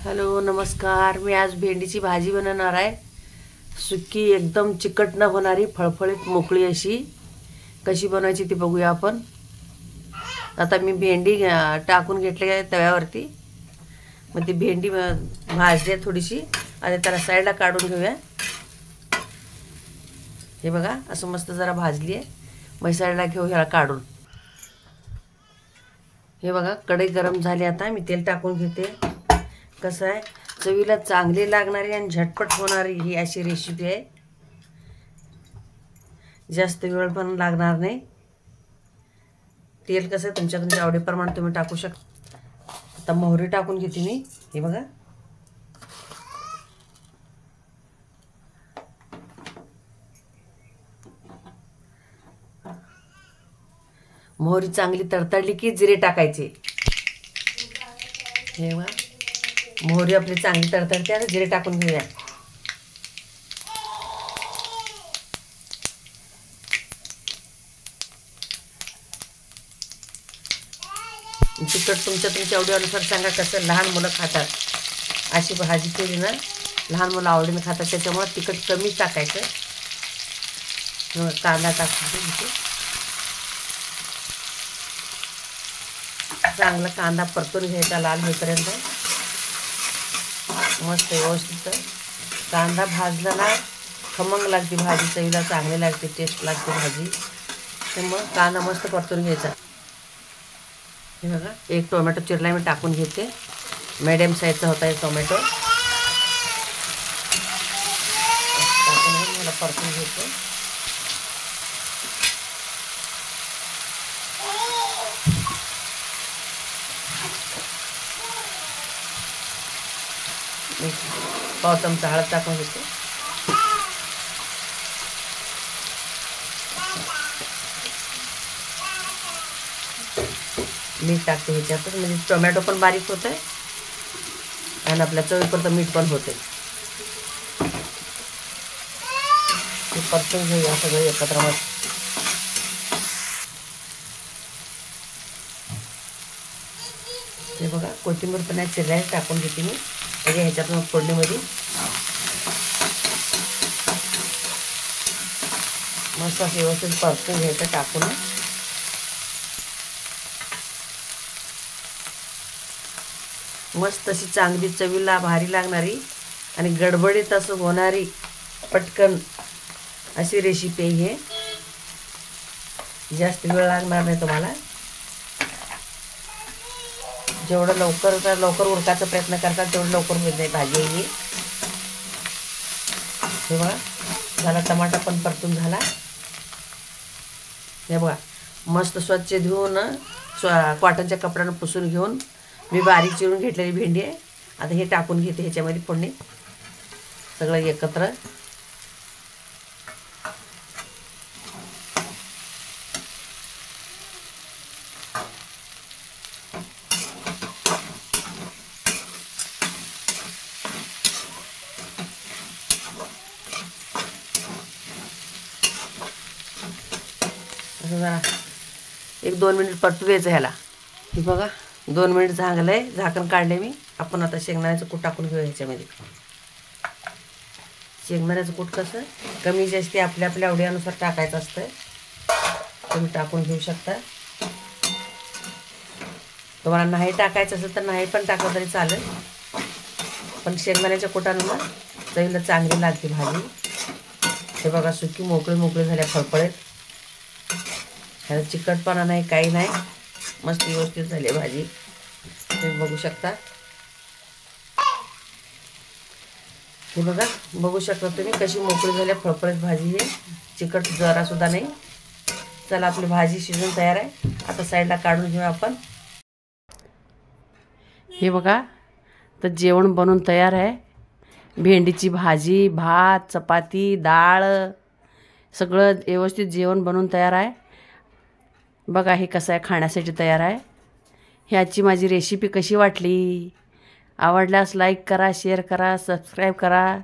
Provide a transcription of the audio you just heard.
Hello नमस्कार. मी आज भेंडीची भाजी बनवणार आहे. सुकी एकदम चिकट न होणारी फळफळीत मोकळी अशी. कशी बनवायची ती बघूया आपण. आता मी भेंडी टाकून घेतली आहे तव्यावरती. मग ती भेंडी भाजली आहे थोडीशी आणि त्याला साईडला काढून घेऊया. हे बघा असं मस्त जरा भाजली आहे. मग साईडला घेऊ ह्याला काढून. हे बघा कढई गरम झाली. आता मी तेल टाकून घेते. कसं आहे चवीला चांगली लागणारी आणि झटपट होणारी ही अशी रेसिपी आहे. जास्त वेळ पण लागणार नाही. तेल कसं तुमच्या आवडीप्रमाणे तुम्ही टाकू शकता. आता मोहरी टाकून घेते मी. हे बघा मोहरी चांगली तडतडली की जिरे टाकायचे. हे बघा मोहरी आपली चांगली तडतडते. आता जिरे टाकून घेऊया. तिखट तुमच्या आवडीनुसार सांगा. कसं लहान मुलं खातात अशी भाजी केली ना, लहान मुलं आवडीने खातात. त्याच्यामुळे तिखट कमी टाकायचं. कांदा टाकून चांगला कांदा परतून घ्यायचा लाल होईपर्यंत. मस्त व्यवस्थित कांदा भाजला ना खमंग लागते भाजी. चवीला चांगली लागते, टेस्ट लागते भाजी. त्यामुळं कांदा मस्त परतून घ्यायचा. हे बघा एक टोमॅटो चिरला मी टाकून घेते. मीडियम साईजचा होता एक टोमॅटो. टाकून घेऊन मला परतून घ्यायचं. पाव चमचा हळद टाकून घेते. मीठ टाकते ह्याच्यातच. म्हणजे टोमॅटो पण बारीक होत आहे आणि आपल्या चवीपुरतं मीठ पण होते. परतून घेऊया सगळं एकत्र. मग हे बघा कोथिंबीर पण चिरल्या टाकून घेते मी. म्हणजे ह्याच्यातून फोडणीमध्ये मस्त असं व्यवस्थित परतून घ्यायचं टाकून. मस्त अशी चांगली चवीला भारी लागणारी आणि गडबडीत असं होणारी पटकन अशी रेसिपी आहे. हे जास्त वेळ लागणार नाही तुम्हाला. जेवढं लवकर उरकायचा प्रयत्न करतात तेवढं लवकर होत नाही भाजी ही. हे बघा झाला. टमाटा पण परतून झाला. हे बघा मस्त स्वच्छ धुवून कॉटनच्या कपड्यानं पुसून घेऊन मी बारीक चिरून घेतलेली भेंडी आहे. आता हे टाकून घेते ह्याच्यामध्ये फोडणी सगळं एकत्र. असं जरा 1-2 मिनिट परतू द्यायचं ह्याला. हे बघा 2 मिनिट झालंय. झाकण काढले मी. आपण आता शेंगदाण्याचं कूट टाकून घेऊया ह्याच्यामध्ये. शेंगदाण्याचं कूट कसं कमी जास्ती आपल्या आवडीनुसार टाकायचं असतं. तुम्ही टाकून घेऊ शकता. तुम्हाला नाही टाकायचं असेल तर नाही पण टाकलं तरी चालेल. पण शेंगदाण्याच्या कुटानं ना चवीला चांगली लागते भाजी. हे बघा सुकी मोकळी झाल्या फळफळीत. ह्याला चिकटपणा नाही काही नाही. मस्त व्यवस्थित झाली भाजी. तुम्ही बघू शकता. हे बघा बघू शकता तुम्ही कशी मोकळी झाल्या फळफळीत भाजी. हे चिकट जरासुद्धा नाही. चला आपली भाजी शिजून तयार आहे. आता साईडला काढून घेऊ आपण. हे बघा तर जेवण बनवून तयार आहे. भेंडीची भाजी, भात, चपाती, डाळ सगळं व्यवस्थित जेवण बनवून तयार आहे. बघा हे कसं आहे खाण्यासाठी तयार आहे. ह्याची माझी रेसिपी कशी वाटली? आवडल्यास लाईक करा, शेअर करा, सबस्क्राईब करा.